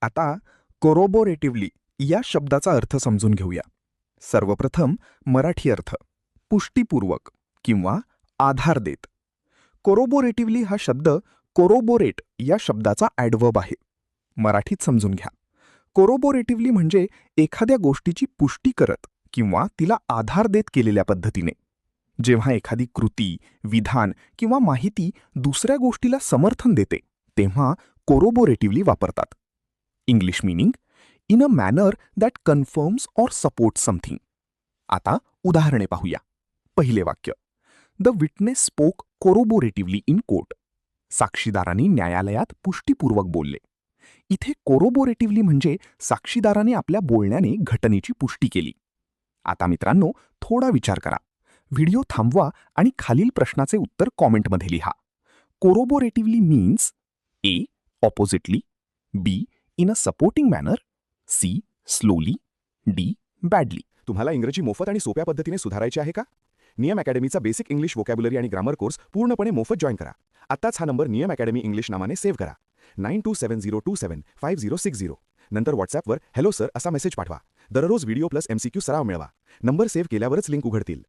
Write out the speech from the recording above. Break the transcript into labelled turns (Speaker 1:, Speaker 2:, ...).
Speaker 1: आता कोरोबोरेटिव्हली या शब्दाचा अर्थ समजून घेऊया. सर्वप्रथम मराठी अर्थ पुष्टीपूर्वक किंवा आधार देत. कोरोबोरेटिव्हली हा शब्द कोरोबोरेट या शब्दाचा ॲडव्हर्ब आहे. मराठीत समजून घ्या. कोरोबोरेटिव्हली म्हणजे एखाद्या गोष्टीची पुष्टी करत किंवा तिला आधार देत केलेल्या पद्धतीने. जेव्हा एखादी कृती, विधान किंवा माहिती दुसऱ्या गोष्टीला समर्थन देते तेव्हा कोरोबोरेटिव्हली वापरतात. English meaning in a manner that confirms or supports something. आता उदाहरणे पाहूया. पहिले वाक्य, the witness spoke corroboratively in court. साक्षीदारांनी न्यायालयात पुष्टीपूर्वक बोलले. इथे कोरोबोरेटिव्हली म्हणजे साक्षीदाराने आपल्या बोलण्याने घटनेची पुष्टी केली. आता मित्रांनो, थोडा विचार करा. व्हिडिओ थांबवा आणि खालील प्रश्नाचे उत्तर कॉमेंटमध्ये लिहा. Corroboratively means A. Oppositely, B. In a supporting manner, C. Slowly, D. Badly.
Speaker 2: तुम्हाला इंग्रजी मोफत आणि सोप्या पद्धतीने सुधारायचे आहे का? नियम अकॅडमीचा बेसिक इंग्लिश व्होकॅब्युलरी आणि ग्रामर कोर्स पूर्णपणे मोफत जॉईन करा. आत्ताच हा नंबर नियम अकॅडमी इंग्लिश नावाने सेव्ह करा. 9270275060. नंतर व्हॉट्सॲपवर हॅलो सर असा मेसेज पाठवा. दररोज व्हिडिओ प्लस MCQ सराव मिळवा. नंबर सेव्ह केल्यावरच लिंक उघडतील.